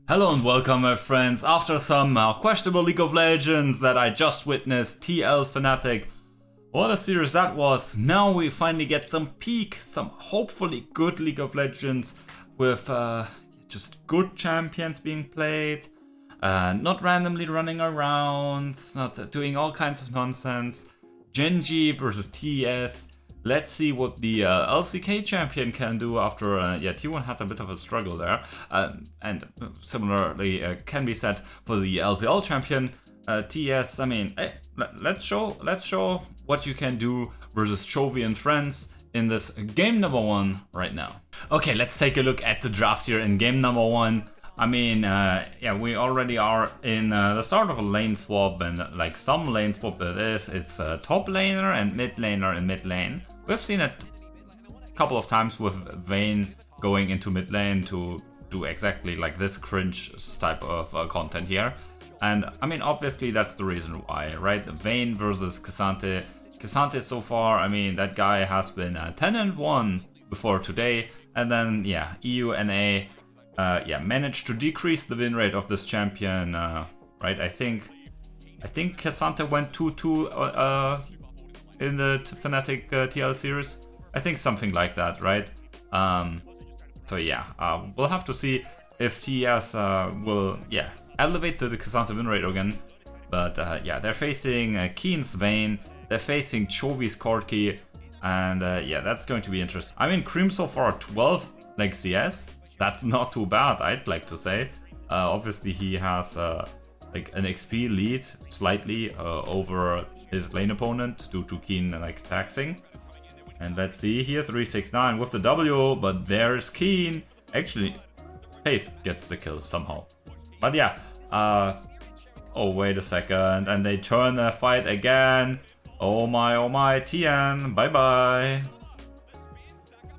Hello and welcome my friends. After some questionable League of Legends that I just witnessed, TL Fnatic, what a series that was. Now we finally get some peak, some hopefully good League of Legends with just good champions being played, not randomly running around, not doing all kinds of nonsense. GenG versus TES. Let's see what the LCK champion can do after, T1 had a bit of a struggle there. And similarly can be said for the LPL champion, TS. I mean, hey, let's show what you can do versus Chovy and friends in this game number 1 right now. Okay, let's take a look at the draft here in game number 1. I mean, we already are in the start of a lane swap, and like some lane swap that is, it's top laner and mid laner in mid lane. We've seen it a couple of times with Vayne going into mid lane to do exactly like this cringe type of content here. And I mean, obviously that's the reason why, right? Vayne versus K'Sante. K'Sante so far, I mean, that guy has been 10-1 before today. And then, yeah, EU and A, managed to decrease the win rate of this champion, right? I think K'Sante went 2-2 in the Fnatic TL series. I think something like that, right? So yeah, we'll have to see if TES will, elevate to the K'Sante win rate again. But they're facing Kiin's Vayne, they're facing Chovy's Corki, and that's going to be interesting. I mean, Cream so far 12 like CS. That's not too bad, I'd like to say. Obviously he has like an XP lead slightly over his lane opponent due to Kiin like taxing. And let's see here, 369 with the W, but there's Kiin. Actually, Pace gets the kill somehow. But yeah, oh wait a second, and they turn the fight again. Oh my, Tian, bye bye.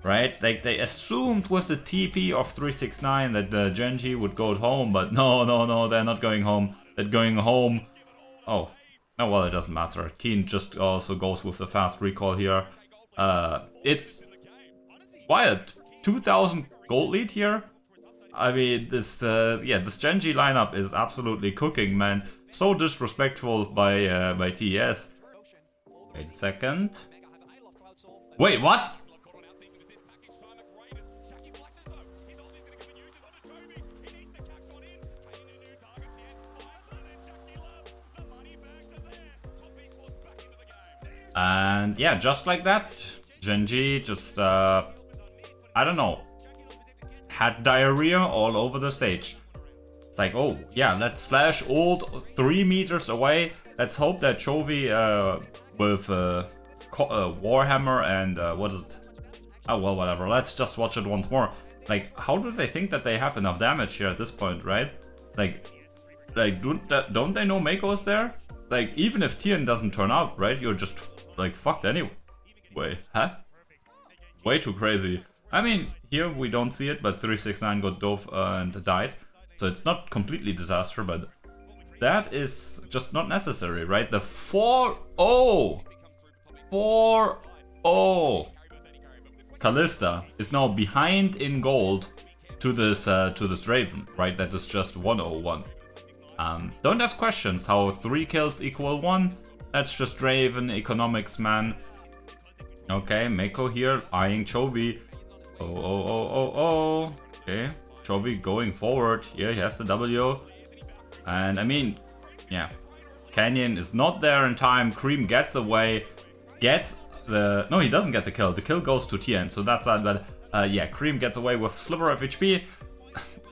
Right, like they assumed with the TP of 369 that the GenG would go home, but no, they're not going home. They're going home. Oh, well, it doesn't matter. Kiin just also goes with the fast recall here. It's wild. 2,000 gold lead here. I mean, this GenG lineup is absolutely cooking, man. So disrespectful by TES. Wait a second. Wait, what? And yeah, just like that, GenG just, I don't know, had diarrhea all over the stage. It's like, oh yeah, let's flash ult 3 meters away. Let's hope that Chovy with Warhammer and what is it? Oh well, whatever. Let's just watch it once more. Like, how do they think that they have enough damage here at this point, right? Like don't they know Mako is there? Like, even if Tian doesn't turn out, right, you're just like fucked anyway. Huh? Way too crazy. I mean, here we don't see it, but 369 got dove and died. So it's not completely disaster, but that is just not necessary, right? The 4-0! 4-0! Kalista is now behind in gold to this Raven, right? That is just 101. Don't ask questions how 3 kills equal 1. That's just Raven economics, man. Okay, Mako here eyeing Chovy. Oh. Okay, Chovy going forward. Here he has the W. And I mean, yeah. Canyon is not there in time. Cream gets away. No, he doesn't get the kill. The kill goes to Tian, so that's that. But Cream gets away with sliver of HP.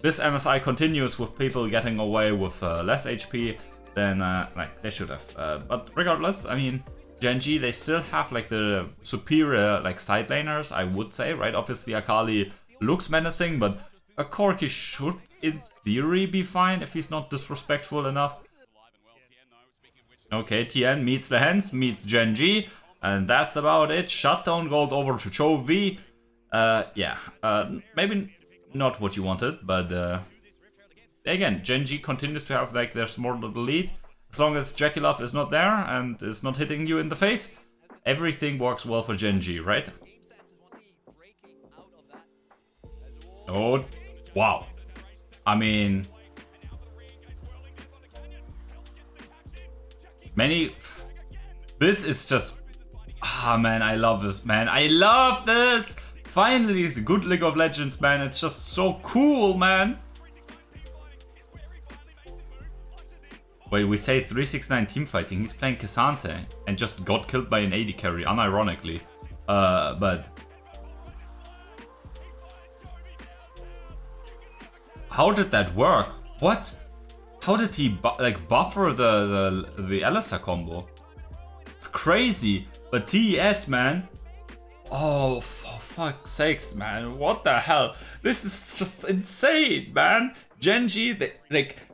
This MSI continues with people getting away with less HP than like they should have. But regardless, I mean, GenG, they still have like the superior like side laners, I would say, right? Obviously Akali looks menacing, but a Corki should in theory be fine if he's not disrespectful enough. Okay, Tien meets the hands, meets GenG, and that's about it. Shutdown gold over to Chovy. Maybe not what you wanted, but again, GenG continues to have like their small little lead. As long as JackyLove is not there and is not hitting you in the face, everything works well for GenG, right? Oh, wow. I mean, Many... This is just... Ah, man, I love this, man. I love this! Finally, it's a good League of Legends, man. It's just so cool, man. Wait, we say 369 teamfighting. He's playing Cassante and just got killed by an AD carry, unironically. But... How did that work? What? How did he buffer the Alistar combo? It's crazy. But TES, man. Oh, for fuck's sakes, man. What the hell? This is just insane, man. GenG,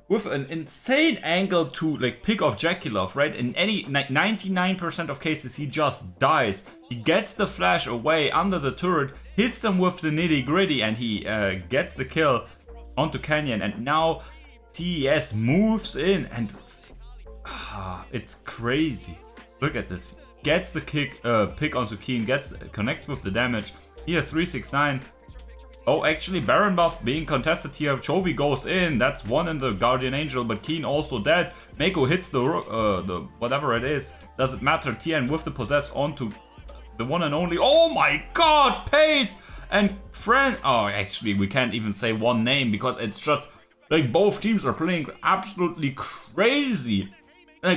with an insane angle to pick off JackyLove, right? In any 99% of cases, he just dies. He gets the flash away under the turret, hits them with the nitty gritty, and he gets the kill onto Canyon. And now TES moves in, and it's crazy. Look at this. Gets the pick onto Kiin, connects with the damage. Here 369. Oh, actually Baron buff being contested here. Chovy goes in. That's one in the Guardian Angel, but Kiin also dead. Mako hits the whatever it is. Doesn't matter. TN with the possess onto the one and only. Oh my god, Pace and friend. Oh, actually we can't even say one name because it's just both teams are playing absolutely crazy.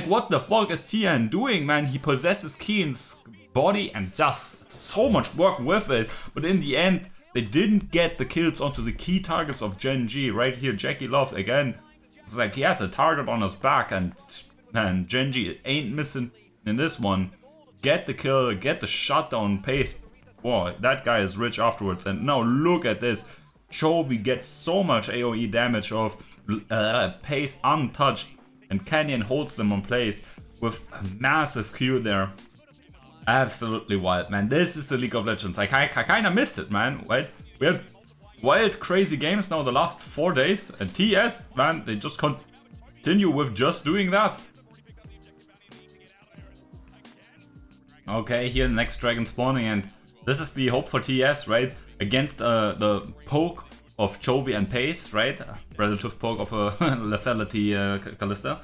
What the fuck is TN doing, man? He possesses Kiin's body and does so much work with it. But in the end, they didn't get the kills onto the key targets of GenG. Right here, JackyLove again. It's like he has a target on his back, and man, GenG ain't missing in this one. Get the kill, get the shutdown Pace. Boy, that guy is rich afterwards. And now look at this. Chovy gets so much AoE damage off. Pace untouched. And Canyon holds them on place with a massive Q there. Absolutely wild, man. This is the League of Legends. I kind of missed it, man. Right? We had wild, crazy games now the last 4 days. And TS, man, they just continue with just doing that. Okay, here next dragon spawning. And this is the hope for TS, right? Against the poke of Chovy and Pace, right? Relative poke of a lethality Kalista.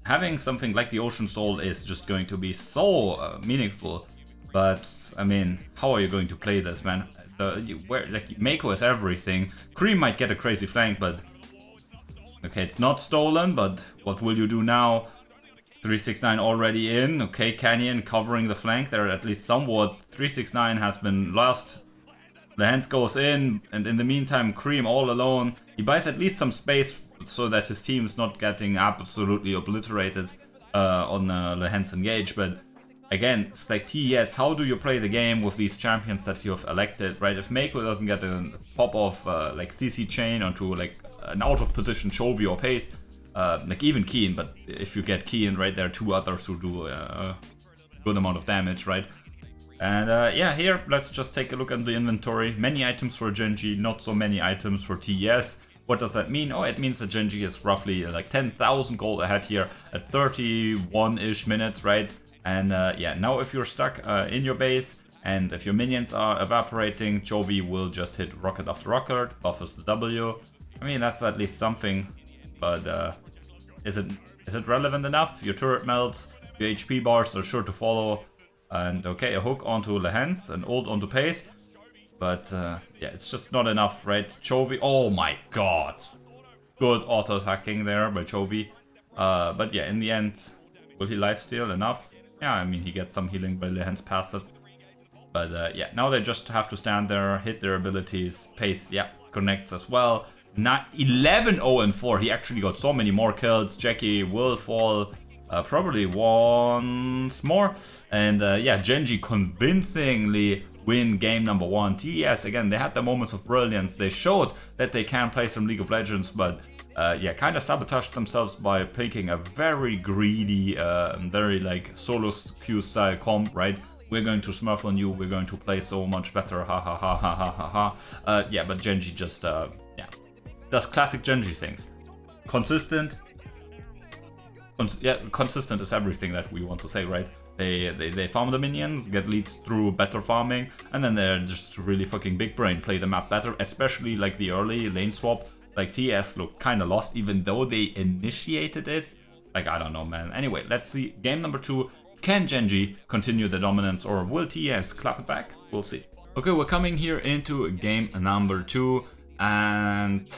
Having something like the Ocean Soul is just going to be so meaningful. But I mean, how are you going to play this, man? Mako is everything. Cream might get a crazy flank, but okay, it's not stolen. But what will you do now? 369 already in. Okay, Canyon covering the flank there at least somewhat. 369 has been lost. Lehens goes in, and in the meantime, Cream all alone. He buys at least some space so that his team is not getting absolutely obliterated on Lehens engage. But again, it's like TES, how do you play the game with these champions that you have elected, right? If Mako doesn't get a pop off CC chain onto an out of position Chovy or Pace, even Kiin, but if you get Kiin, right, there are two others who do a good amount of damage, right? And yeah, here, let's just take a look at the inventory. Many items for GenG, not so many items for TES. What does that mean? Oh, it means that GenG is roughly 10,000 gold ahead here at 31-ish minutes, right? And yeah, now if you're stuck in your base and if your minions are evaporating, Chovy will just hit rocket after rocket, buffers the W. I mean, that's at least something, but is it relevant enough? Your turret melts, your HP bars are sure to follow. And okay, a hook onto Lehens, an ult onto Pace. But yeah, it's just not enough, right? Chovy, oh my god. Good auto-attacking there by Chovy. But yeah, in the end, will he lifesteal enough? Yeah, I mean, he gets some healing by Lehens passive. But yeah, now they just have to stand there, hit their abilities. Pace, yeah, connects as well. 11-0-4, he actually got so many more kills. Jackie will fall. Probably once more. And yeah, GenG convincingly win game number 1. TES, again, they had their moments of brilliance. They showed that they can play some League of Legends, but yeah, kind of sabotaged themselves by picking a very greedy, very solo queue style comp, right? We're going to smurf on you, we're going to play so much better, ha ha ha ha ha ha ha. Yeah, but GenG just, yeah, does classic GenG things. Consistent. Yeah, consistent is everything that we want to say, right? They farm the minions, get leads through better farming, and then they're just really fucking big brain, play the map better, especially the early lane swap. TS looked kind of lost, even though they initiated it. Like, I don't know, man. Anyway, let's see. Game number 2. Can GenG continue the dominance, or will TES clap it back? We'll see. Okay, we're coming here into game number 2. And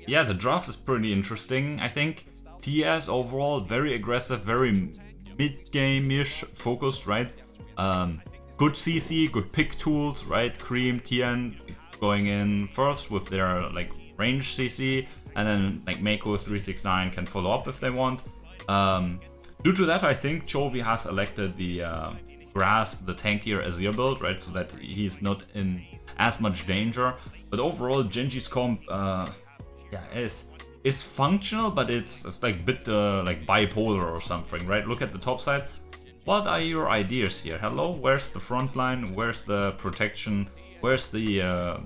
yeah, the draft is pretty interesting, I think. TES overall very aggressive, very mid-game-ish focused, right? Good CC, good pick tools, right? Cream, Kiin going in first with their like range CC, and then like Mako 369 can follow up if they want. Due to that, I think Chovy has elected the Grasp, the tankier Azir build, right? So that he's not in as much danger. But overall, GenG's comp, yeah, is functional, but it's like a bit like bipolar or something, right? Look at the top side. What are your ideas here? Hello, where's the front line? Where's the protection? Where's the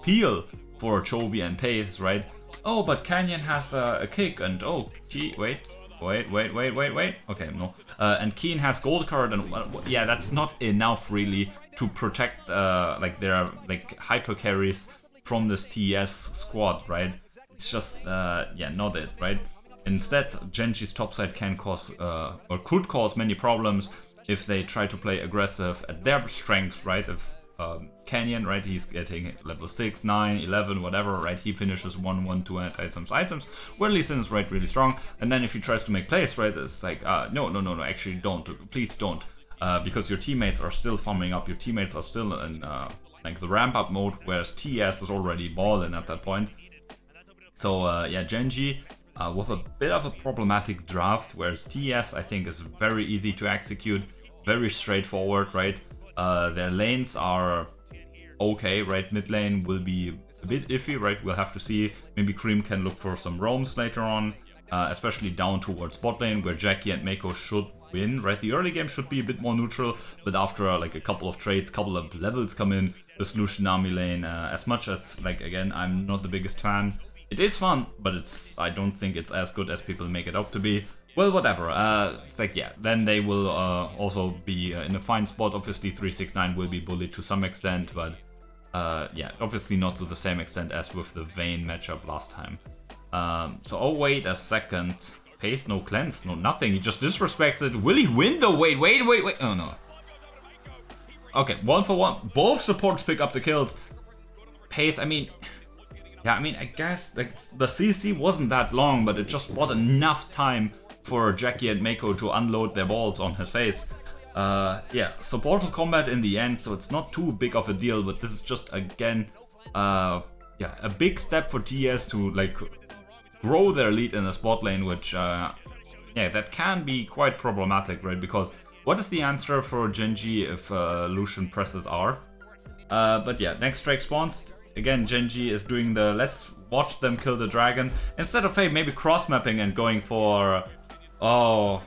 peel for Chovy and Pace, right? Oh, but Canyon has a kick, and oh, wait. Okay, no. And Kiin has gold card, and yeah, that's not enough really to protect like their like hyper carries from this TES squad, right? It's just yeah, not it, right? Instead, GenG's topside can cause or could cause many problems if they try to play aggressive at their strengths, right? If Canyon, right, he's getting level 6, 9, 11, whatever, right? He finishes 1, 1, 2 items, where Lee Sin is, right, really strong. And then if he tries to make plays, right, it's like, no, actually don't, please don't. Because your teammates are still farming up, your teammates are still in like the ramp up mode, whereas TES is already balling at that point. So yeah, GenG with a bit of a problematic draft, whereas TES I think is very easy to execute, very straightforward, right? Their lanes are okay, right? Mid lane will be a bit iffy, right? We'll have to see. Maybe Cream can look for some roams later on, especially down towards bot lane, where Jackie and Mako should win, right? The early game should be a bit more neutral, but after like a couple of trades, couple of levels come in, the Solution Army lane, as much as, like, again, I'm not the biggest fan. It is fun, but I don't think it's as good as people make it out to be. Well, whatever. It's like, yeah, then they will also be in a fine spot. Obviously, 369 will be bullied to some extent, but yeah, obviously not to the same extent as with the Vayne matchup last time. So, oh, wait a second. Pace, no cleanse, no nothing. He just disrespects it. Will he win though? Wait. Oh, no. Okay, 1 for 1. Both supports pick up the kills. Pace, I mean... Yeah, I mean, I guess like, the CC wasn't that long, but it just was enough time for Jackie and Mako to unload their balls on his face. Yeah, so Portal Combat in the end, so it's not too big of a deal, but this is just, again, yeah, a big step for TES to, like, grow their lead in the spot lane, which, yeah, that can be quite problematic, right? Because what is the answer for GenG if Lucian presses R? But yeah, next strike spawns. Again, GenG is doing the let's watch them kill the dragon instead of, hey, maybe cross-mapping and going for... Oh,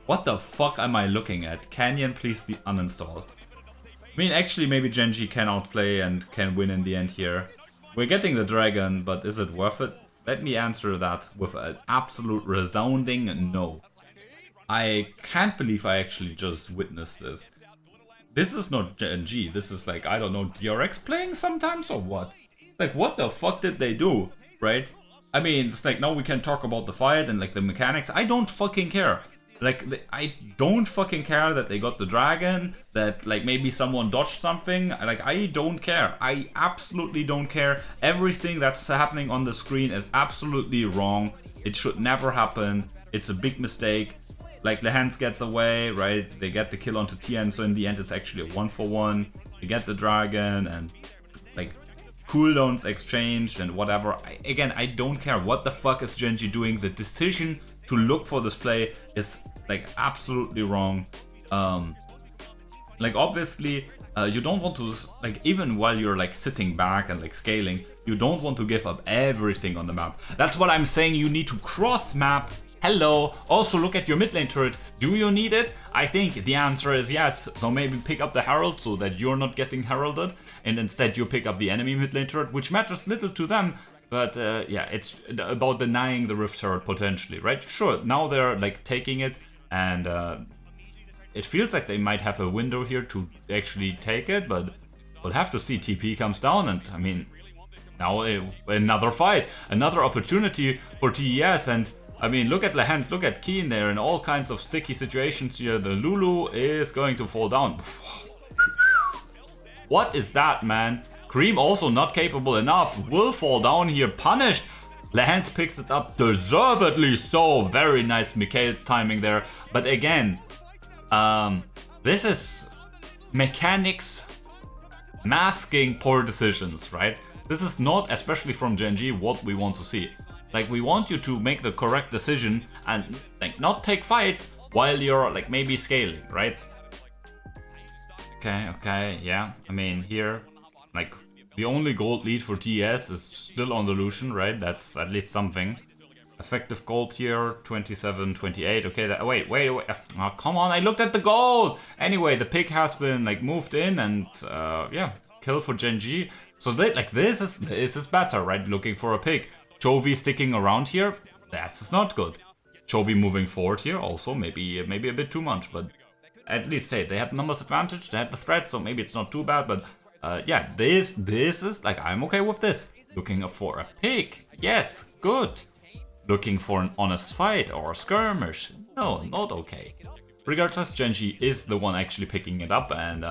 what the fuck am I looking at? Canyon, please uninstall. I mean, actually, maybe GenG can outplay and can win in the end here. We're getting the dragon, but is it worth it? Let me answer that with an absolute resounding no. I can't believe I actually just witnessed this. This is not GenG, this is like, I don't know, DRX playing sometimes or what? Like, what the fuck did they do, right? I mean, it's like, now we can talk about the fight and like the mechanics. I don't fucking care. Like, I don't fucking care that they got the dragon, that like maybe someone dodged something. Like, I don't care. I absolutely don't care. Everything that's happening on the screen is absolutely wrong. It should never happen. It's a big mistake. Like, Lehans gets away, right? They get the kill onto TN, so in the end it's actually a 1 for 1. You get the dragon and like cooldowns exchanged and whatever. Again, I don't care. What the fuck is GenG doing? The decision to look for this play is like absolutely wrong. Like, obviously, you don't want to, like, even while you're like sitting back and like scaling, you don't want to give up everything on the map. That's what I'm saying. You need to cross map. Hello. Also, look at your mid lane turret. Do you need it? I think the answer is yes. So maybe pick up the herald so that you're not getting heralded, and instead you pick up the enemy mid lane turret, which matters little to them. But yeah, it's about denying the rift turret potentially, right? Sure, now they're like taking it, and it feels like they might have a window here to actually take it, but we'll have to see. TP comes down, and I mean, now another fight, another opportunity for TES, and I mean, look at Lehans, look at Kiin there in all kinds of sticky situations here. The Lulu is going to fall down. What is that, man? Cream also not capable enough, will fall down here, punished. Lehans picks it up, deservedly so. Very nice Mikhail's timing there. But again, this is mechanics masking poor decisions, right? This is not, especially from GenG, what we want to see. Like, we want you to make the correct decision and like not take fights while you're like maybe scaling, right? Okay, yeah. I mean, here, like, the only gold lead for TES is still on the Lucian, right? That's at least something. Effective gold here, 27, 28. Okay, that, wait. Oh, come on, I looked at the gold! Anyway, the pick has been like moved in and yeah, kill for GenG. So they, like, this is better, right? Looking for a pick. Chovy sticking around here, that's not good. Chovy moving forward here, also maybe a bit too much, but at least, hey, they had numbers advantage, they had the threat, so maybe it's not too bad, but yeah, this is, like, I'm okay with this. Looking for a pick, yes, good. Looking for an honest fight or a skirmish, no, not okay. Regardless, GenG is the one actually picking it up, and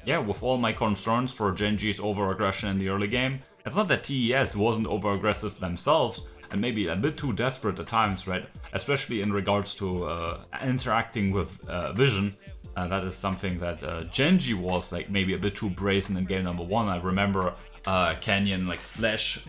yeah, with all my concerns for GenG's over-aggression in the early game, it's not that TES wasn't over-aggressive themselves, and maybe a bit too desperate at times, right? Especially in regards to interacting with vision. That is something that GenG was like maybe a bit too brazen in game number 1. I remember Canyon like flash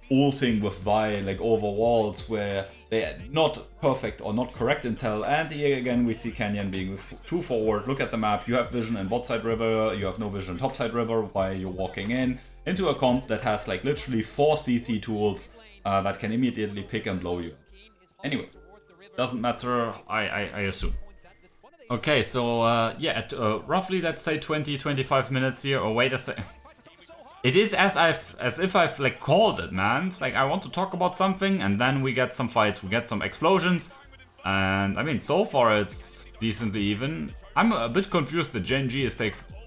ulting with Vi like over walls where they had not perfect or not correct intel, and here again we see Canyon being too forward. Look at the map, you have vision in bot side river, you have no vision in top side river, while you're walking in into a comp that has like literally 4 CC tools that can immediately pick and blow you. Anyway, doesn't matter, I assume. Okay, so yeah, at roughly, let's say 20-25 minutes here. Oh, wait a second. It is as if I've like called it, man. It's like I want to talk about something, and then we get some fights, we get some explosions, and I mean, so far it's decently even. I'm a bit confused that GenG is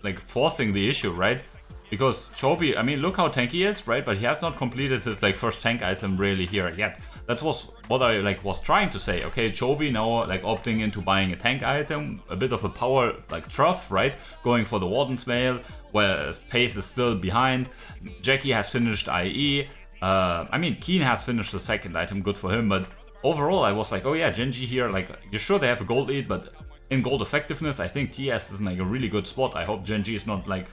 like forcing the issue, right? Because Chovy, I mean, look how tanky he is, right? But he has not completed his like first tank item really here yet. That was what I like was trying to say. Okay, Chovy now like opting into buying a tank item, a bit of a power like trough, right? Going for the Warden's Mail, where Pace is still behind. Jackie has finished IE. I mean, Kiin has finished the second item, good for him. But overall, I was like, oh yeah, GenG here, like, you're sure they have a gold lead, but in gold effectiveness, I think TS is in like a really good spot. I hope GenG is not like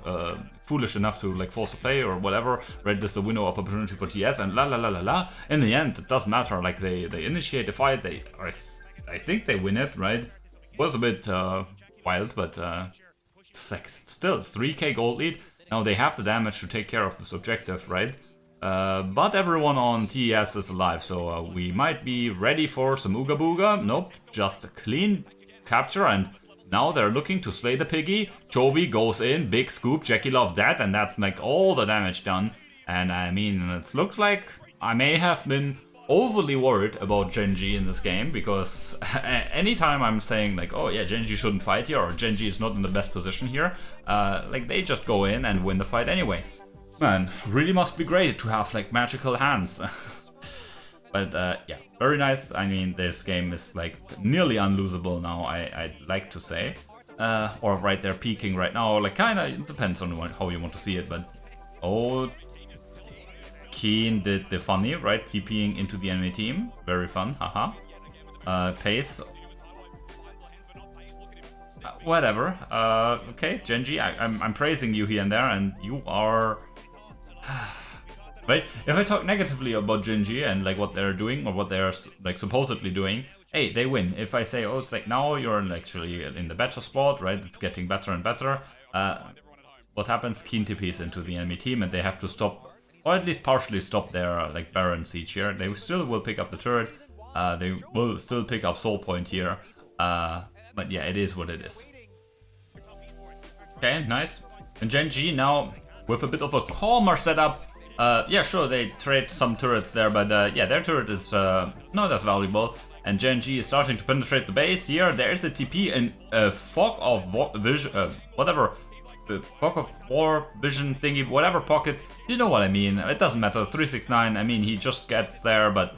foolish enough to like force a play or whatever. Right, this is a window of opportunity for TS, and la. In the end, it doesn't matter. Like they initiate the fight. I think they win it. Right, it was a bit wild, but it's like still 3k gold lead. Now they have the damage to take care of this objective, right? But everyone on TES is alive, so we might be ready for some Ooga Booga. Nope, just a clean capture, and now they're looking to slay the piggy. Chovy goes in, big scoop, JackyLove dead, and that's like all the damage done. And I mean, it looks like I may have been overly worried about GenG in this game, because anytime I'm saying like, oh yeah, GenG shouldn't fight here, or GenG is not in the best position here, like they just go in and win the fight anyway. Man, really must be great to have like magical hands. But yeah, very nice. I mean, this game is like nearly unlosable now, I'd like to say. Or right there peaking right now, like kinda, it depends on how you want to see it, but oh, Kiin did the funny, right? TPing into the enemy team, very fun, haha. Pace. Whatever, okay, GenG, I'm praising you here and there, and you are... Right? If I talk negatively about GenG and like what they're doing or what they're like supposedly doing, hey, they win. If I say, oh, it's like now you're actually in the better spot, right? It's getting better and better. What happens? Kiin TPs into the enemy team, and they have to stop, or at least partially stop their like Baron siege here. They still will pick up the turret. They will still pick up Soul Point here. But yeah, it is what it is. Okay, nice. And GenG now with a bit of a calmer setup. Yeah, sure, they trade some turrets there, but yeah, their turret is not as valuable. And GenG is starting to penetrate the base here. There's a TP in a fog of vision, whatever, fog of war vision thingy, whatever pocket. You know what I mean? It doesn't matter. 369. I mean, he just gets there, but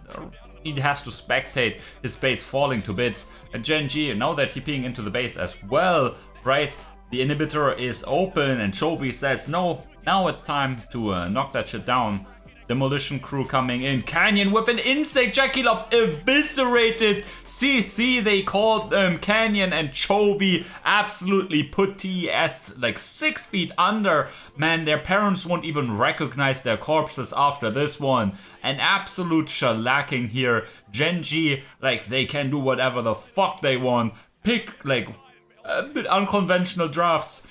he has to spectate his base falling to bits. And GenG, now they're TPing into the base as well, right? The inhibitor is open and Chovy says, no, now it's time to knock that shit down. Demolition crew coming in. Canyon with an insane JackyLove eviscerated CC. They called them Canyon, and Chovy absolutely put TES like 6 feet under. Man, their parents won't even recognize their corpses after this one. An absolute shellacking here. GenG, like, they can do whatever the fuck they want. Pick like a bit unconventional drafts.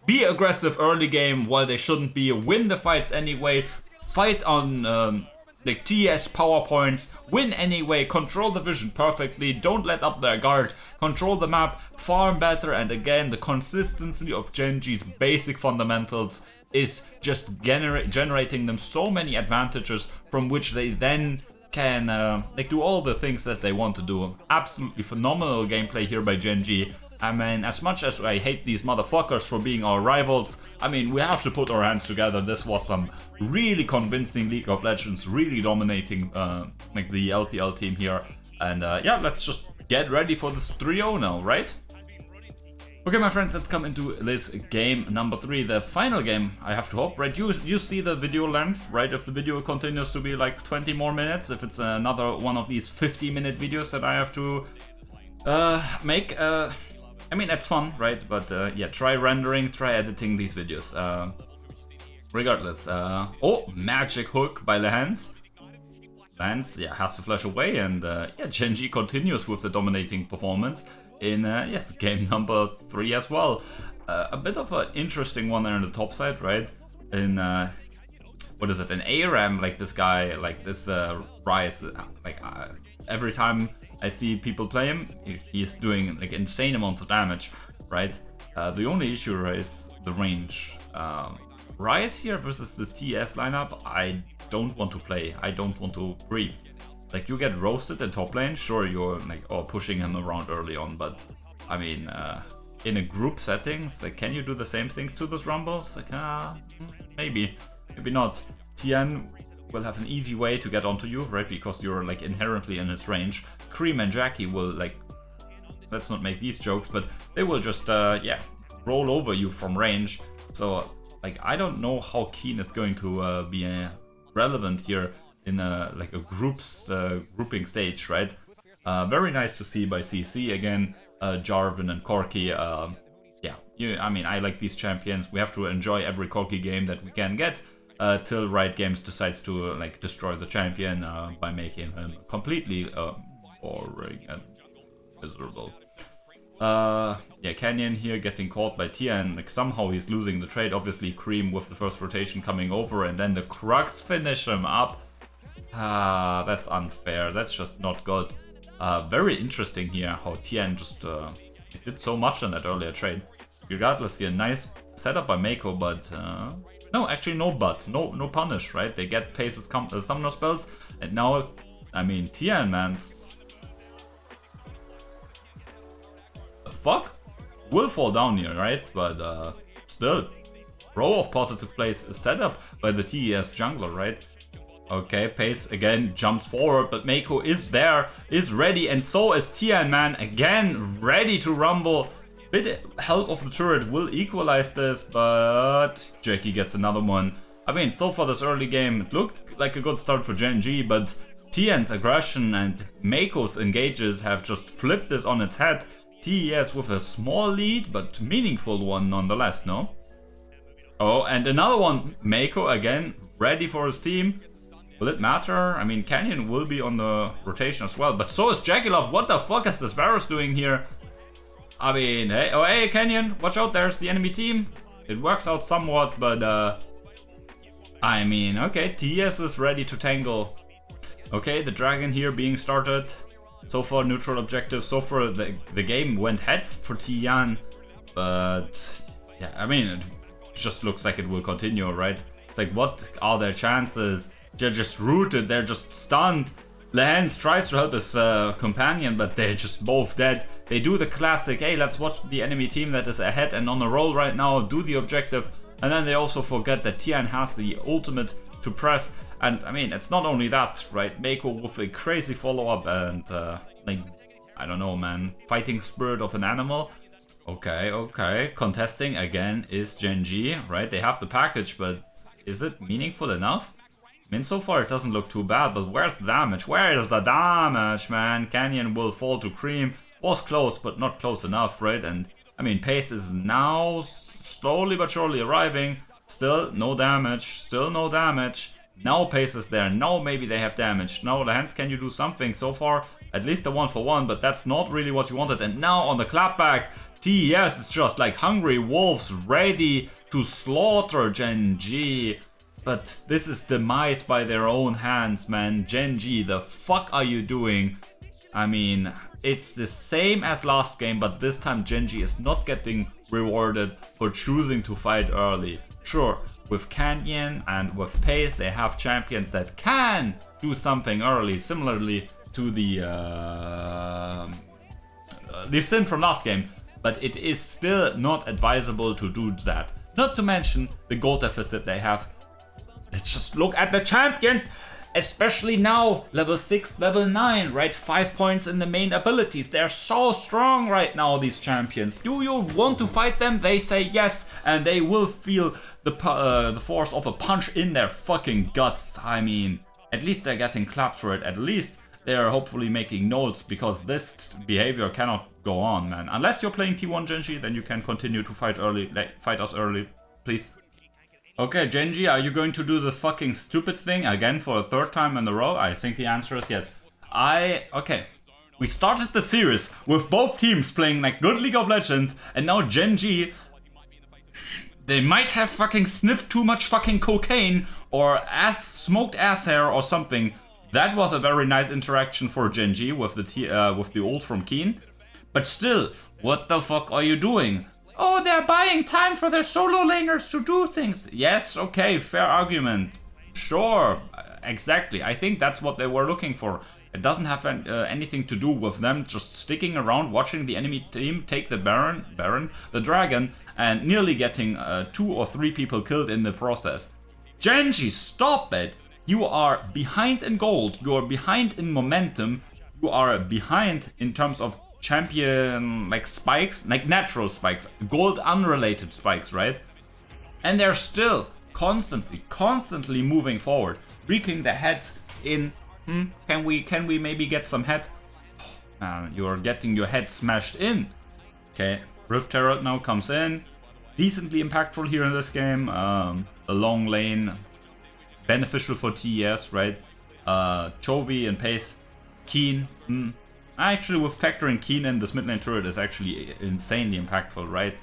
Be aggressive early game while they shouldn't be. Win the fights anyway. Fight on the TS PowerPoints, win anyway, control the vision perfectly, don't let up their guard, control the map, farm better, and again, the consistency of GenG's basic fundamentals is just generating them so many advantages from which they then can like do all the things that they want to do. Absolutely phenomenal gameplay here by GenG. I mean, as much as I hate these motherfuckers for being our rivals, I mean, we have to put our hands together. This was some really convincing League of Legends, really dominating like the LPL team here. And yeah, let's just get ready for this 3-0 now, right? Okay, my friends, let's come into this game number 3, the final game, I have to hope, right? You see the video length, right? If the video continues to be like 20 more minutes, if it's another one of these 50-minute videos that I have to make, I mean, that's fun, right? But yeah, try rendering, try editing these videos. Regardless. Oh, magic hook by Lehans. Lehans, yeah, has to flash away. And yeah, GenG continues with the dominating performance in yeah, game number 3 as well. A bit of an interesting one there on the top side, right? In, what is it, an ARAM, like this guy, like this Rise, like every time I see people play him, he's doing like insane amounts of damage, right? The only issue is the range. Rise here versus this TES lineup, I don't want to play. I don't want to breathe. Like, you get roasted in top lane, sure, you're like, oh, pushing him around early on, but I mean, in a group settings, like, can you do the same things to those rumbles? Like, maybe not. Tian will have an easy way to get onto you, right? Because you're like inherently in his range. Cream and Jackie will, like, let's not make these jokes, but they will just yeah, roll over you from range. So like, I don't know how Kiin is going to be relevant here in a like a grouping stage, right? Very nice to see by CC again. Jarvan and Corki, yeah, I mean, I like these champions. We have to enjoy every Corki game that we can get. Till Riot Games decides to like destroy the champion by making him completely boring and miserable. Yeah, Canyon here getting caught by Tian. Like, somehow he's losing the trade. Obviously, Cream with the first rotation coming over, and then the Crux finish him up. That's unfair. That's just not good. Very interesting here how Tian just did so much in that earlier trade. Regardless, here, nice setup by Mako, but no, actually no but, no punish, right? They get Pace's summoner spells, and now, I mean, Tian, man, the fuck? Will fall down here, right? But still, row of positive plays set up by the TES jungler, right? Okay, Pace again jumps forward, but Mako is there, is ready, and so is Tian, man, again ready to rumble. Bit help of the turret will equalize this, but Jackie gets another one. I mean, so far this early game, it looked like a good start for GenG, but Tian's aggression and Mako's engages have just flipped this on its head. TES with a small lead, but meaningful one nonetheless, no? Oh, and another one, Mako again, ready for his team. Will it matter? I mean, Canyon will be on the rotation as well, but so is JackyLove. What the fuck is this Varus doing here? I mean, hey, oh hey Canyon, watch out, there's the enemy team. It works out somewhat, but I mean, okay, TES is ready to tangle. Okay, the dragon here being started. So far neutral objective, so far the game went heads for Tian. But yeah, I mean, it just looks like it will continue, right? It's like, what are their chances? They're just rooted, they're just stunned. Lehans tries to help his companion, but they're just both dead. They do the classic, hey, let's watch the enemy team that is ahead and on a roll right now, do the objective. And then they also forget that Tian has the ultimate to press And I mean, it's not only that, right? Mako with a crazy follow-up and like, I don't know, man, fighting spirit of an animal. Okay, okay. Contesting again is GenG, right? They have the package, but is it meaningful enough? I mean, so far it doesn't look too bad, but where's the damage? Where is the damage, man? Canyon will fall to cream. Was close, but not close enough, right? And I mean, Pace is now slowly but surely arriving. Still no damage, still no damage. Now Pace is there, now maybe they have damage. Now the hands, can you do something? So far, at least a 1-for-1, but that's not really what you wanted. And now on the clapback, TES is just like hungry wolves ready to slaughter GenG. But this is demise by their own hands, man. GenG, the fuck are you doing? I mean, it's the same as last game, but this time GenG is not getting rewarded for choosing to fight early. Sure, with Canyon and with Pace, they have champions that can do something early, similarly to the Sin from last game, but it is still not advisable to do that. Not to mention the gold deficit they have. Let's just look at the champions, especially now, level 6, level 9, right? 5 points in the main abilities. They're so strong right now, these champions. Do you want to fight them? They say yes, and they will feel the force of a punch in their fucking guts. I mean, at least they're getting clapped for it. At least they're hopefully making notes, because this behavior cannot go on, man. Unless you're playing T1 GenG, then you can continue to fight early, fight us early, please. Okay, GenG, are you going to do the fucking stupid thing again for a third time in a row? I think the answer is yes. Okay. We started the series with both teams playing like good League of Legends, and now GenG, they might have fucking sniffed too much fucking cocaine or smoked ass hair or something. That was a very nice interaction for GenG with the ult from Kiin. But still, what the fuck are you doing? Oh, they're buying time for their solo laners to do things. Yes, okay, fair argument. Sure, exactly. I think that's what they were looking for. It doesn't have anything to do with them just sticking around, watching the enemy team take the the dragon, and nearly getting 2 or 3 people killed in the process. GenG, stop it! You are behind in gold, you are behind in momentum, you are behind in terms of champion like spikes, like natural spikes, gold unrelated spikes, right? And they're still constantly moving forward, wreaking their heads in. Can we maybe get some head? Oh, man, you're getting your head smashed in. Okay, Rift Herald now comes in, decently impactful here in this game. The long lane, beneficial for TES, right? Chovy and Pace, Kiin. Actually, with factoring Kiin in, this mid lane turret is actually insanely impactful, right?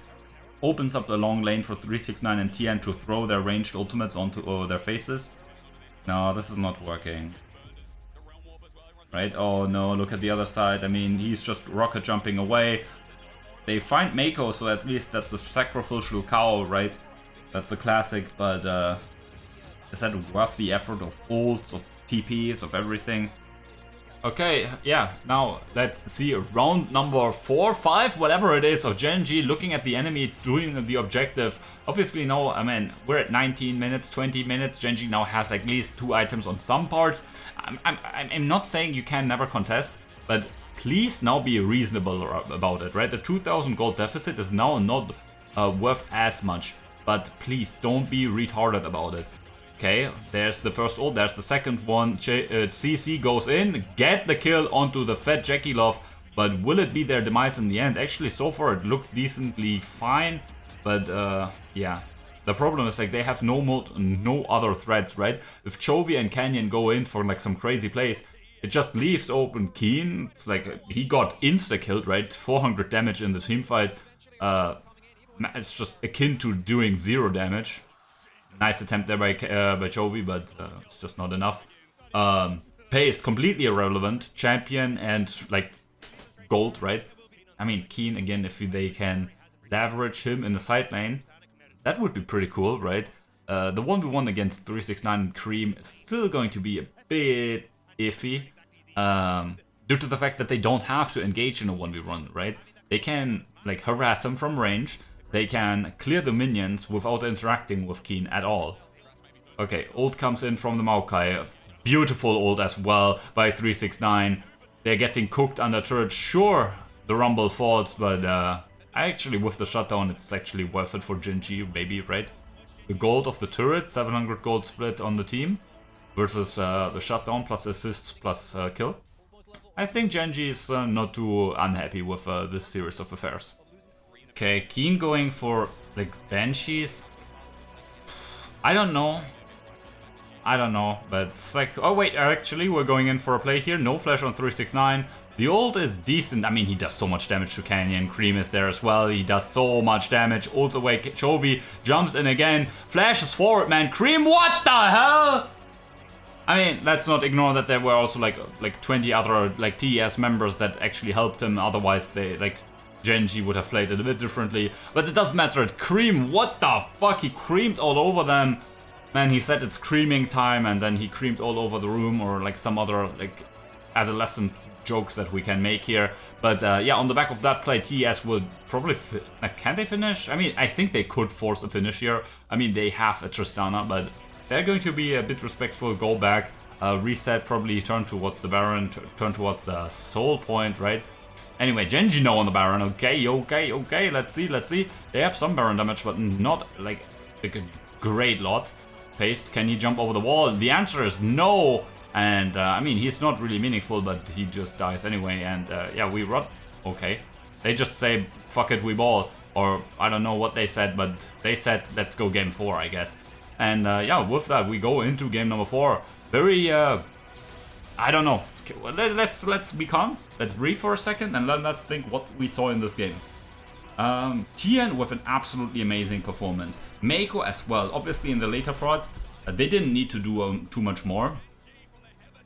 Opens up the long lane for 369 and TN to throw their ranged ultimates onto their faces. No, this is not working. Right? Oh no, look at the other side. I mean, he's just rocket jumping away. They find Mako, so at least that's a sacrificial cow, right? That's a classic, but is that worth the effort of ults, of TPs, of everything? Okay, yeah, now let's see round number 4, 5, whatever it is, of GenG looking at the enemy, doing the objective. Obviously, no, I mean, we're at 19 minutes, 20 minutes. GenG now has at least 2 items on some parts. I'm not saying you can never contest, but please now be reasonable about it, right? The 2000 gold deficit is now not worth as much, but please don't be retarded about it. Okay, there's the first ult, there's the second one. CC goes in, get the kill onto the fat JackyLove, but will it be their demise in the end? Actually, so far it looks decently fine, but yeah. The problem is like they have no other threats, right? If Chovy and Canyon go in for like some crazy plays, it just leaves open Kiin. It's like he got insta-killed, right? 400 damage in the team fight. It's just akin to doing 0 damage. Nice attempt there by Chovy, but it's just not enough. Pace, completely irrelevant. Champion and like gold, right? I mean, Kiin, again, if they can leverage him in the side lane, that would be pretty cool, right? The 1v1 against 369 and Cream is still going to be a bit iffy. Due to the fact that they don't have to engage in a 1v1, right? They can like harass him from range. They can clear the minions without interacting with Kiin at all. Okay, ult comes in from the Maokai. Beautiful ult as well by 369. They're getting cooked under turret. Sure, the Rumble falls, but actually with the shutdown, it's actually worth it for GenG, maybe, right? The gold of the turret, 700 gold split on the team versus the shutdown plus assists plus kill. I think GenG is not too unhappy with this series of affairs. Okay, Kiin going for like Banshees. I don't know, but it's like, oh wait, actually we're going in for a play here. No flash on 369. The ult is decent. I mean, he does so much damage to Canyon. Cream is there as well. He does so much damage. Ults away. Chovy jumps in again. Flashes forward, man. Cream, what the hell? I mean, let's not ignore that there were also like 20 other like TES members that actually helped him. Otherwise, they like GenG would have played it a bit differently. But it doesn't matter. Cream, what the fuck? He creamed all over them. Man, he said it's creaming time, and then he creamed all over the room, or like some other like adolescent jokes that we can make here. But yeah, on the back of that play, TES will probably can they finish? I mean, I think they could force a finish here. I mean, they have a Tristana, but they're going to be a bit respectful, go back, reset, probably turn towards the Baron, turn towards the Soul Point, right? Anyway, GenG now on the Baron. Okay, let's see. They have some Baron damage, but not like a great lot. Paste, can he jump over the wall? The answer is no. And I mean, he's not really meaningful, but he just dies anyway. And yeah, we run. Okay. They just say, fuck it, we ball. Or I don't know what they said, but they said, let's go game 4, I guess. And yeah, with that, we go into game number 4. Very, I don't know. Let's be calm. Let's breathe for a second, and let's think what we saw in this game. Kiin with an absolutely amazing performance. Meiko as well. Obviously, in the later parts, they didn't need to do too much more.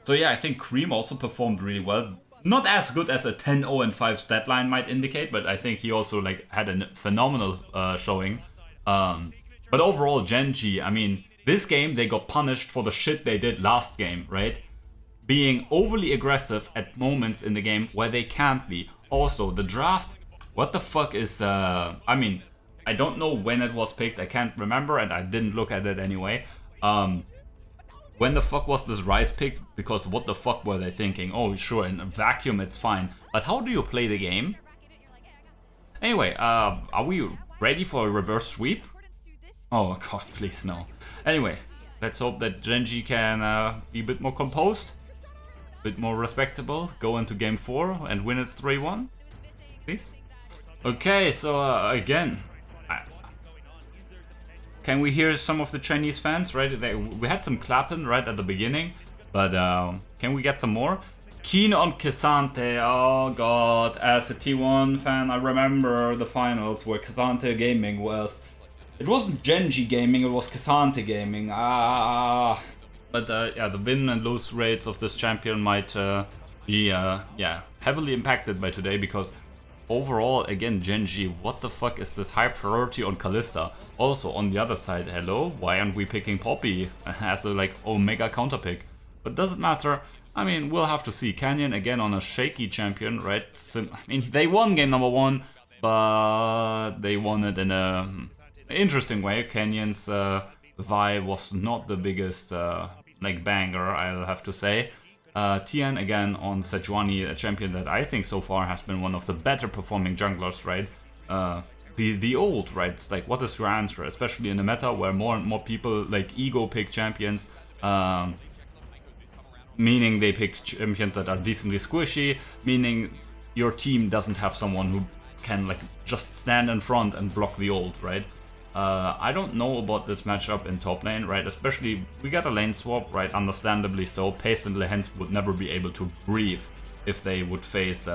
So yeah, I think Cream also performed really well. Not as good as a 10-0-5 stat line might indicate, but I think he also like had a phenomenal showing. But overall, GenG, I mean, this game they got punished for the shit they did last game, right? Being overly aggressive at moments in the game where they can't be. Also, the draft, what the fuck is, I mean, I don't know when it was picked, I can't remember, and I didn't look at it anyway. When the fuck was this Ryze picked? Because what the fuck were they thinking? Oh, sure, in a vacuum it's fine. But how do you play the game? Anyway, are we ready for a reverse sweep? Oh god, please no. Anyway, let's hope that GenG can be a bit more composed. A bit more respectable. Go into game 4 and win it 3-1. Please. Okay, so again, can we hear some of the Chinese fans, right? We had some clapping right at the beginning, but can we get some more? Kiin on K'Sante, oh god, as a T1 fan, I remember the finals where K'Sante Gaming was... It wasn't GenG Gaming, it was K'Sante Gaming, But yeah, the win and lose rates of this champion might be yeah, heavily impacted by today, because overall, again, GenG, what the fuck is this high priority on Kalista? Also, on the other side, hello, why aren't we picking Poppy as a, like, Omega counter pick? But doesn't matter. I mean, we'll have to see. Canyon, again, on a shaky champion, right? I mean, they won game number 1, but they won it in a interesting way. Canyon's vibe was not the biggest, like, banger, I'll have to say. Tian again on Sejuani, a champion that I think so far has been one of the better performing junglers, right? The old, right? It's like, what is your answer? Especially in the meta where more and more people like ego pick champions, meaning they pick champions that are decently squishy, meaning your team doesn't have someone who can like just stand in front and block the ult, right? I don't know about this matchup in top lane, right? Especially, we got a lane swap, right? Understandably so. Pace and Lehens would never be able to breathe if they would face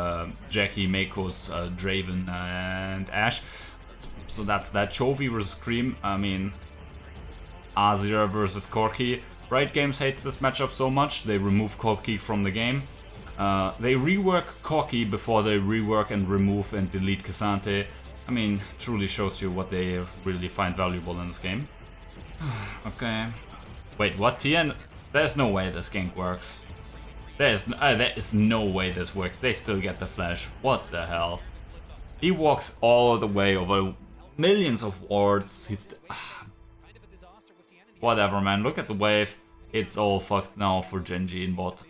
Jackie, Meiko's, Draven, and Ashe. So that's that. Chovy versus Cream. I mean, Azir versus Corki. Riot Games hates this matchup so much, they remove Corki from the game. They rework Corki before they rework and remove and delete K'Sante. I mean, truly shows you what they really find valuable in this game. Okay. Wait, what? Tian? There's no way this gank works. There is no way this works. They still get the flash. What the hell? He walks all the way over millions of wards. He's... whatever, man. Look at the wave. It's all fucked now for GenG in bot.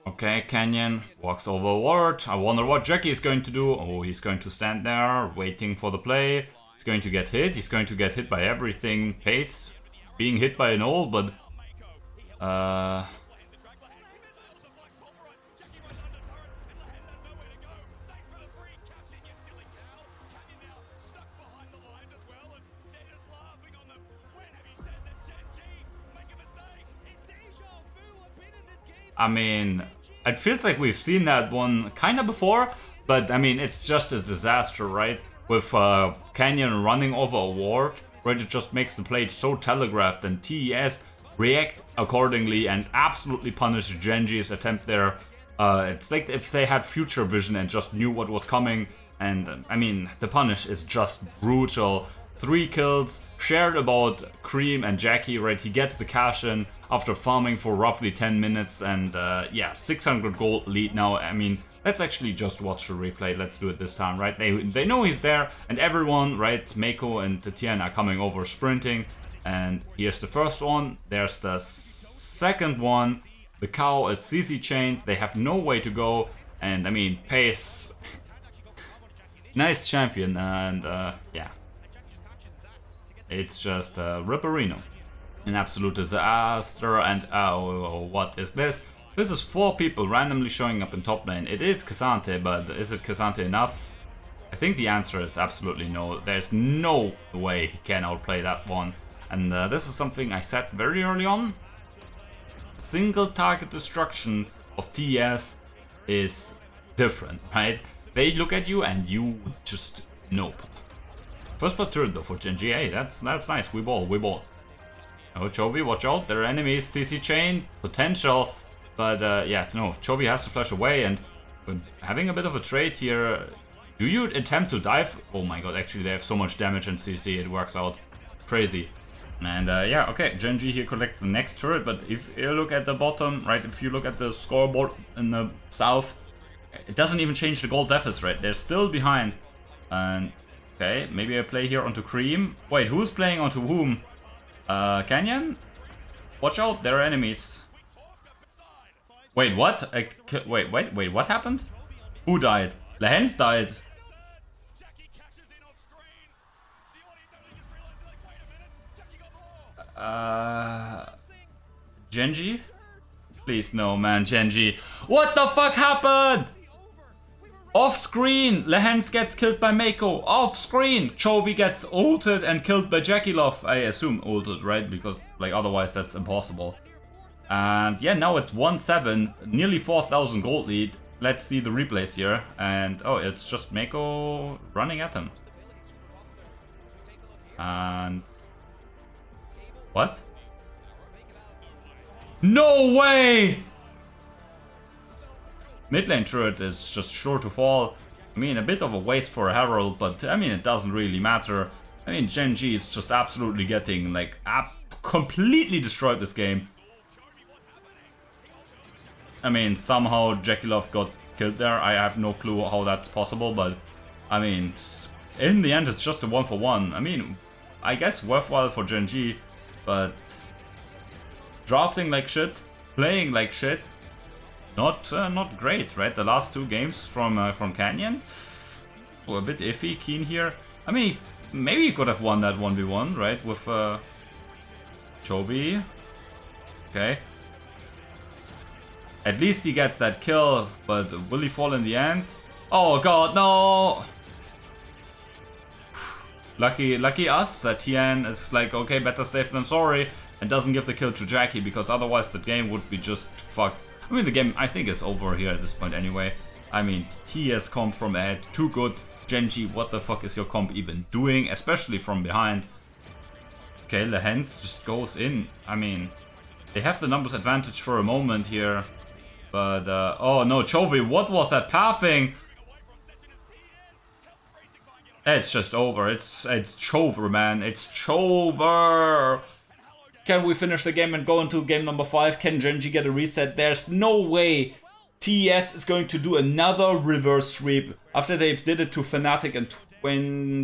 Okay, Canyon walks over a ward. I wonder what Jackie is going to do. Oh, he's going to stand there, waiting for the play. He's going to get hit. He's going to get hit by everything. Pace being hit by an ult, but... I mean, it feels like we've seen that one kind of before, but I mean, it's just a disaster, right? With Canyon running over a ward, where it just makes the play so telegraphed, and TES react accordingly and absolutely punish GenG's attempt there. It's like if they had future vision and just knew what was coming, and I mean, the punish is just brutal. 3 kills, shared about Cream and Jackie, right? He gets the cash in after farming for roughly 10 minutes, and yeah, 600 gold lead now. I mean, let's actually just watch the replay. Let's do it this time, right? They know he's there, and everyone, right? Mako and Tien are coming over sprinting, and here's the first one. There's the second one. The cow is CC chained. They have no way to go, and I mean, Pace, nice champion, and yeah. It's just Ripperino. An absolute disaster, and oh, what is this? This is 4 people randomly showing up in top lane. It is K'Sante, but is it K'Sante enough? I think the answer is absolutely no. There's no way he can outplay that one. And this is something I said very early on. Single target destruction of TES is different, right? They look at you and you just nope. First blood turret though for GenG. Hey, that's nice. We ball. Oh, Chovy, watch out. There are enemies. CC chain potential, but yeah, no. Chovy has to flash away, and having a bit of a trade here. Do you attempt to dive? Oh my god! Actually, they have so much damage in CC. It works out crazy. And yeah, okay. GenG here collects the next turret, but if you look at the bottom, right? If you look at the scoreboard in the south, it doesn't even change the gold deficit, right? They're still behind, and. Okay, maybe I play here onto Cream. Wait, who's playing onto whom? Canyon? Watch out, there are enemies. Wait, what? Wait, what happened? Who died? Lehens died. GenG? Please no, man, GenG. What the fuck happened? Off screen, Lehens gets killed by Mako. Off screen, Chovy gets ulted and killed by JackyLove. I assume ulted, right? Because like otherwise that's impossible. And yeah, now it's 1-7, nearly 4,000 gold lead. Let's see the replays here. And oh, it's just Mako running at him. And what? No way! Mid lane turret is just sure to fall. I mean, a bit of a waste for a Herald, but I mean, it doesn't really matter. I mean, GenG is just absolutely getting, like, completely destroyed this game. I mean, somehow JackyLove got killed there. I have no clue how that's possible, but I mean, in the end, it's just a 1-for-1. I mean, I guess worthwhile for GenG, but drafting like shit, playing like shit. Not great, right? The last 2 games from Canyon were a bit iffy. Kiin here. I mean, maybe he could have won that 1v1, right? With Chovy. Okay. At least he gets that kill, but will he fall in the end? Oh god, no! Lucky us that Tien is like, okay, better safe than sorry, and doesn't give the kill to Jackie, because otherwise the game would be just fucked. I mean, the game, I think, is over here at this point anyway. I mean, TS comp from ahead, too good. GenG, what the fuck is your comp even doing? Especially from behind. Okay, Lehens just goes in. I mean, they have the numbers advantage for a moment here. But, oh no, Chovy, what was that pathing? It's just over. It's Chover, man. It's Chover. Can we finish the game and go into game number 5? Can GenG get a reset? There's no way TES is going to do another reverse sweep after they did it to Fnatic in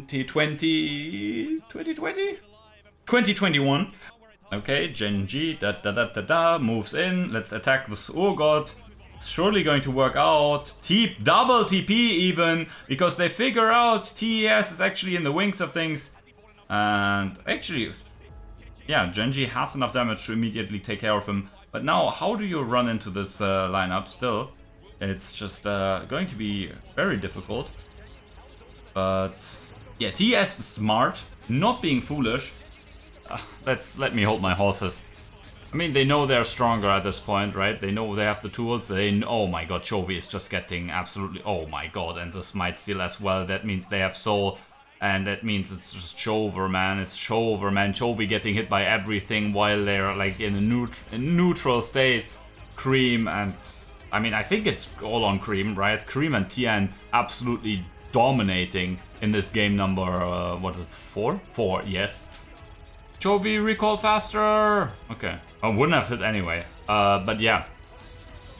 2021. Okay, GenG, moves in. Let's attack this Urgot. It's surely going to work out. Double TP even, because they figure out TES is actually in the wings of things. And actually, yeah, GenG has enough damage to immediately take care of him. But now, how do you run into this lineup still? It's just going to be very difficult. But yeah, TES is smart, not being foolish. Let me hold my horses. I mean, they know they're stronger at this point, right? They know they have the tools. Oh my god, Chovy is just getting absolutely... Oh my god, and the smite steal as well. That means they have soul. And that means it's just Chover, man. It's Chover, man. Chovy getting hit by everything while they're like in a neutral state. Cream and... I mean, I think it's all on Cream, right? Cream and Tian absolutely dominating in this game number... what is it? 4? 4, yes. Chovy, recall faster! Okay. I wouldn't have hit anyway. But yeah.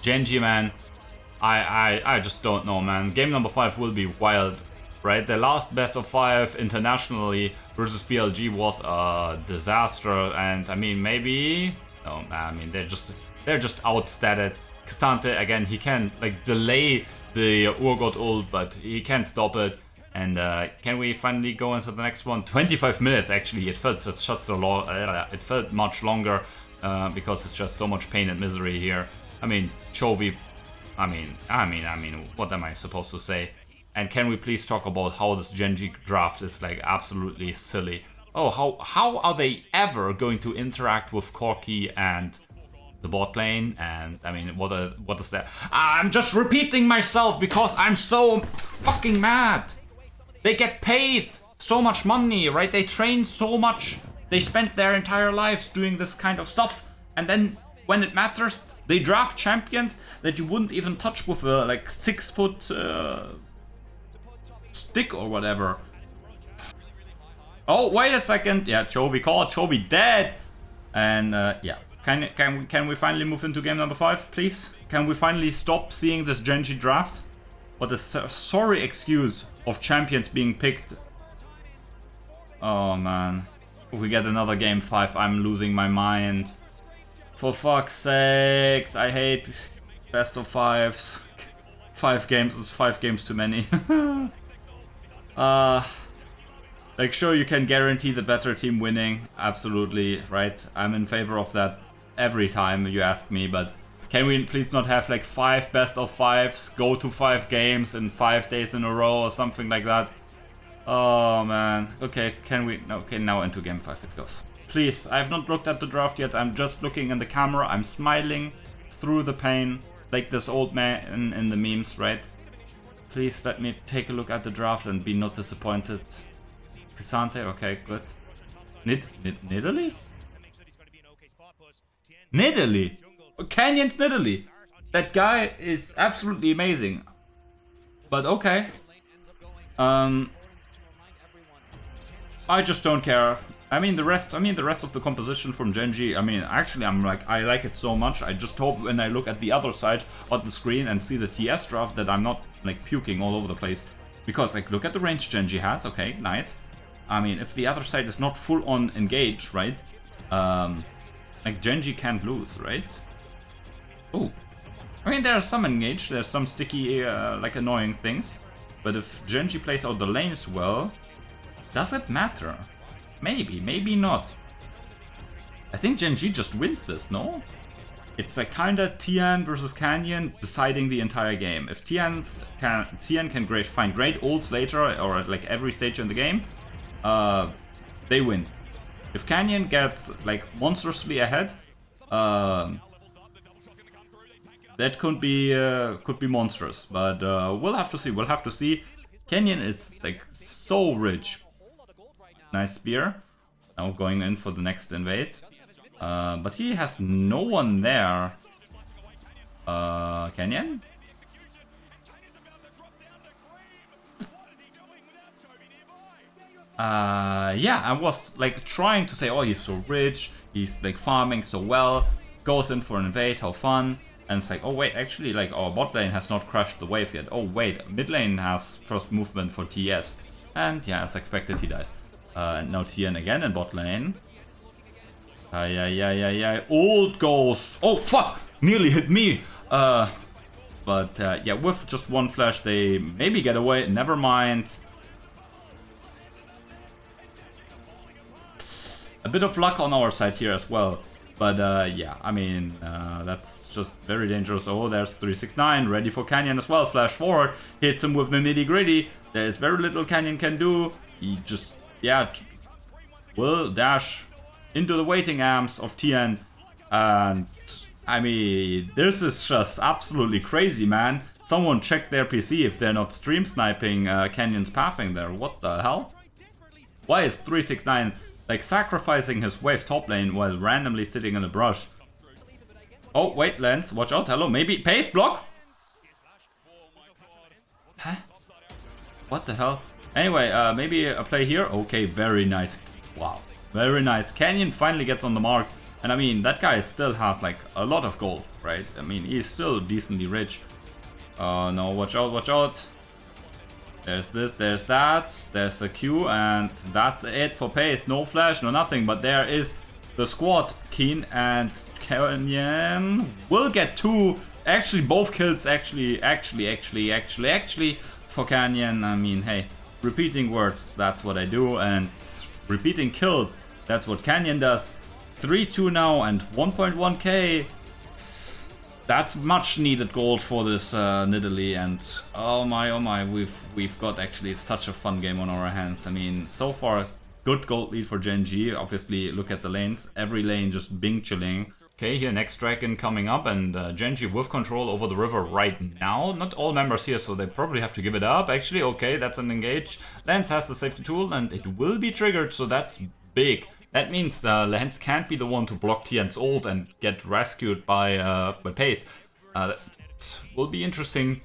GenG, man. I just don't know, man. Game number 5 will be wild, right? The last best of 5 internationally versus BLG was a disaster. And I mean, maybe... No, I mean, they're just outstatted. K'Sante, again, he can like delay the Urgot ult, but he can't stop it. And can we finally go into the next one? 25 minutes, actually. It felt just so long. It felt much longer because it's just so much pain and misery here. I mean, Chovy. I mean, what am I supposed to say? And can we please talk about how this GenG draft is like absolutely silly? Oh, how are they ever going to interact with Corki and the bot lane? And I mean, what is that? I'm just repeating myself because I'm so fucking mad. They get paid so much money, right? They train so much. They spent their entire lives doing this kind of stuff. And then when it matters, they draft champions that you wouldn't even touch with a like 6-foot stick or whatever. Oh, wait a second. Yeah, Chovy caught. Chovy dead. And yeah, can we finally move into game number 5, please? Can we finally stop seeing this GenG draft? What a sorry excuse of champions being picked. Oh man. If we get another game 5, I'm losing my mind. For fuck's sakes, I hate best of 5s. 5 games is 5 games too many. Like sure, you can guarantee the better team winning, absolutely, right? I'm in favor of that every time you ask me, but can we please not have like 5 best of 5s, go to 5 games in 5 days in a row or something like that? Oh man. Okay, can we... Okay, now into game 5 it goes. Please, I have not looked at the draft yet. I'm just looking in the camera. I'm smiling through the pain like this old man in the memes, right? Please let me take a look at the draft and be not disappointed. K'Sante, okay, good. Nidalee? Nidalee? Canyon's Nidalee. That guy is absolutely amazing. But okay. I just don't care. I mean the rest of the composition from GenG, I mean actually I like it so much. I just hope when I look at the other side of the screen and see the TS draft that I'm not like puking all over the place. Because like look at the range GenG has, okay, nice. I mean if the other side is not full on engaged, right? Like GenG can't lose, right? Oh, I mean, there's some engaged, there's some sticky, like annoying things. But if GenG plays out the lanes well, does it matter? Maybe, maybe not. I think GenG just wins this, no? It's like kinda Tian versus Canyon deciding the entire game. If Tian can find great ults later or at like every stage in the game, they win. If Canyon gets like monstrously ahead, that could be monstrous, but we'll have to see. We'll have to see. Canyon is like so rich. Nice spear. Now going in for the next invade. But he has no one there. Canyon? Yeah, I was like trying to say, oh, he's so rich. He's like farming so well. Goes in for an invade. How fun. And it's like, oh wait, actually like our bot lane has not crashed the wave yet. Oh wait, mid lane has first movement for TS. And yeah, as expected he dies. Now Tian again in bot lane. Yeah. Ult goes. Oh, fuck! Nearly hit me. But yeah, with just one flash, they maybe get away. Never mind. A bit of luck on our side here as well. But yeah, I mean, that's just very dangerous. Oh, there's 369, ready for Canyon as well. Flash forward, hits him with the nitty-gritty. There's very little Canyon can do. He just, yeah, will dash into the waiting arms of Tien. And, I mean, this is just absolutely crazy, man. Someone check their PC if they're not stream sniping Canyon's pathing there. What the hell? Why is 369... like sacrificing his wave top lane while randomly sitting in the brush? Oh, wait, Lance, watch out. Hello, maybe pace block? Huh? What the hell? Anyway, maybe a play here. Okay, very nice. Wow, very nice. Canyon finally gets on the mark. And I mean, that guy still has like a lot of gold, right? I mean, he's still decently rich. No, watch out, watch out. There's this, there's that, there's a Q, and that's it for pace. No flash, no nothing, but there is the squad. Kiin and Canyon will get two. Actually, both kills actually for Canyon. I mean, hey, repeating words, that's what I do, and repeating kills, that's what Canyon does. 3-2 now and 1.1k. That's much needed gold for this Nidalee, and oh my, we've got actually such a fun game on our hands. I mean, so far, good gold lead for GenG. Obviously, look at the lanes. Every lane just bing chilling. Okay, here next dragon coming up, and GenG with control over the river right now. Not all members here, so they probably have to give it up. Actually, okay, that's an engage. Lance has the safety tool, and it will be triggered, so that's big. That means Lance can't be the one to block Tien's ult and get rescued by Pace. That will be interesting.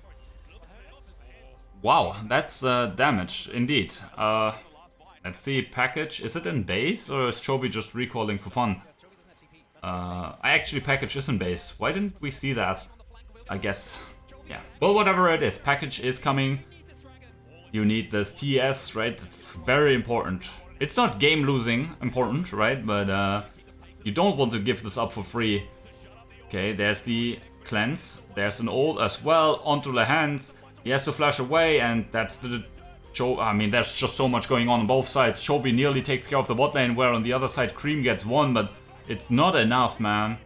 Wow, that's damage indeed. Let's see, package. Is it in base or is Chovy just recalling for fun? Package is in base. Why didn't we see that? I guess, yeah. Well, whatever it is, package is coming. You need this TES, right? It's very important. It's not game losing important, right? But you don't want to give this up for free. Okay, there's the cleanse. There's an ult as well onto the hands. He has to flash away, and that's the I mean, there's just so much going on both sides. Chovy nearly takes care of the bot lane, where on the other side Cream gets one, but it's not enough, man.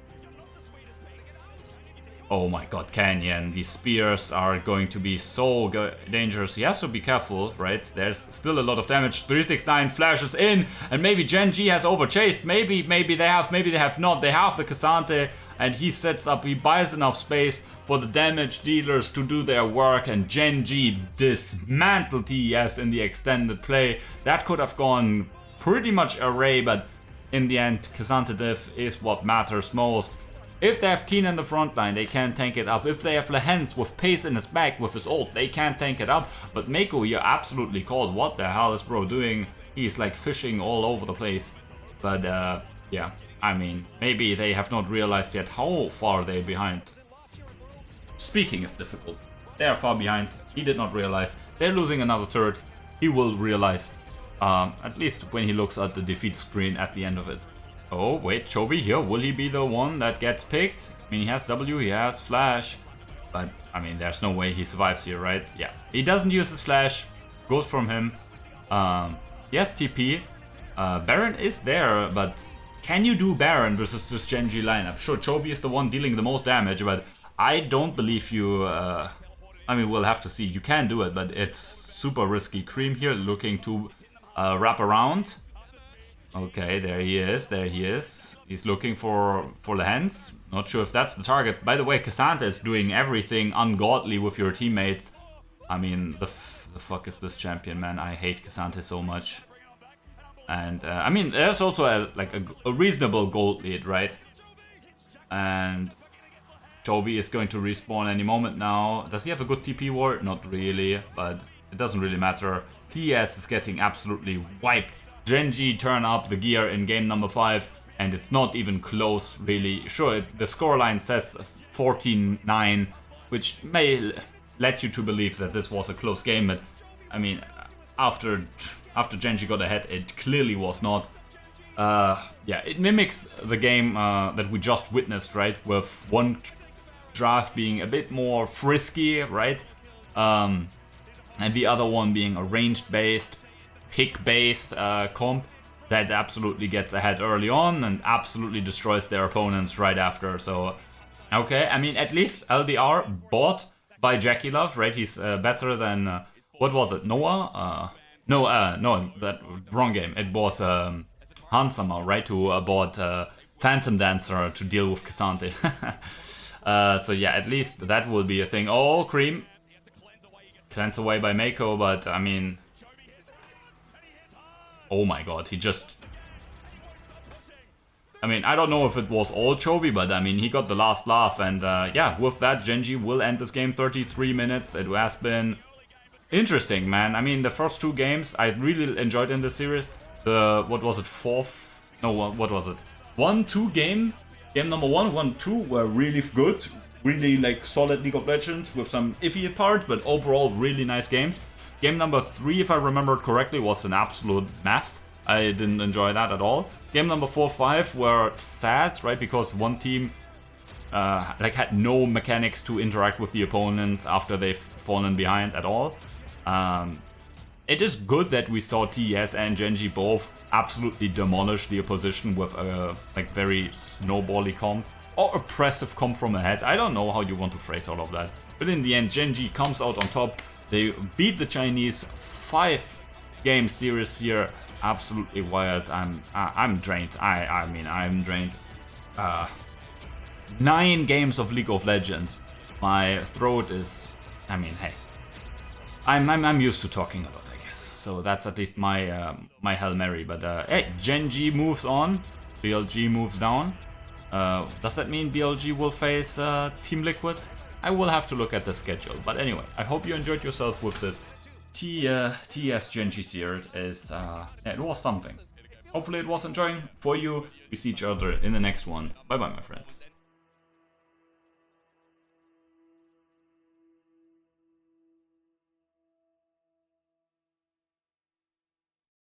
Oh my god, Canyon. These spears are going to be so dangerous. He has to be careful, right? There's still a lot of damage. 369 flashes in, and maybe GenG has overchased. Maybe they have not. They have the Cassante, and he sets up, he buys enough space for the damage dealers to do their work, and GenG dismantled TES in the extended play. That could have gone pretty much array, but in the end, Cassante diff is what matters most. If they have Kiin in the front line, they can't tank it up. If they have Lehens with pace in his back with his ult, they can't tank it up. But Mako here absolutely called. What the hell is bro doing? He's like fishing all over the place. But yeah, I mean, maybe they have not realized yet how far they're behind. Speaking is difficult. They are far behind. He did not realize. They're losing another turret. He will realize. At least when he looks at the defeat screen at the end of it. Oh, wait, Chovy here, will he be the one that gets picked? I mean, he has W, he has Flash, but, I mean, there's no way he survives here, right? Yeah, he doesn't use his Flash, goes from him. He has TP, Baron is there, but can you do Baron versus this GenG lineup? Sure, Chovy is the one dealing the most damage, but I don't believe you, I mean, we'll have to see. You can do it, but it's super risky. Cream here looking to wrap around. Okay, there he is, there he is. He's looking for the hands. Not sure if that's the target. By the way, Cassante is doing everything ungodly with your teammates. I mean, the fuck is this champion, man? I hate Cassante so much. And, I mean, there's also a reasonable gold lead, right? And Chovy is going to respawn any moment now. Does he have a good TP ward? Not really, but it doesn't really matter. TES is getting absolutely wiped. GenG turn up the gear in game number 5, and it's not even close, really. Sure, the scoreline says 14-9, which may let you to believe that this was a close game, but I mean, after GenG got ahead, it clearly was not. Yeah, it mimics the game that we just witnessed, right? With one draft being a bit more frisky, right? And the other one being a ranged-based, pick-based comp that absolutely gets ahead early on and absolutely destroys their opponents right after. So, okay, I mean, at least LDR bought by JackyLove, right? He's better than, what was it, Noah? No, that wrong game. It was Hansama, right, who bought Phantom Dancer to deal with K'Sante. So yeah, at least that will be a thing. Oh, Cream. Cleansed away by Mako, but I mean... Oh my god, he just... I mean, I don't know if it was all Chovy, but I mean, he got the last laugh. And yeah, with that, GenG will end this game 33 minutes. It has been interesting, man. I mean, the first two games I really enjoyed in the series. The, what was it, fourth? No, what was it? 1-2 game? Game number 1, 1-2 were really good. Really like solid League of Legends with some iffy parts, but overall really nice games. Game number 3, if I remember correctly, was an absolute mess. I didn't enjoy that at all. Game number 4, 5 were sad, right? Because one team like had no mechanics to interact with the opponents after they've fallen behind at all. It is good that we saw TES and GenG both absolutely demolish the opposition with a like very snowbally comp or oppressive comp from ahead. I don't know how you want to phrase all of that, but in the end, GenG comes out on top. They beat the Chinese 5-game series here. Absolutely wild. I'm drained. I mean, I'm drained. 9 games of League of Legends. My throat is. I mean, hey. I'm used to talking a lot, I guess. So that's at least my my Hail Mary. But hey, GenG moves on. BLG moves down. Does that mean BLG will face Team Liquid? I will have to look at the schedule. But anyway, I hope you enjoyed yourself with this TES GenG series. It was something. Hopefully it was enjoying for you. We see each other in the next one. Bye bye, my friends.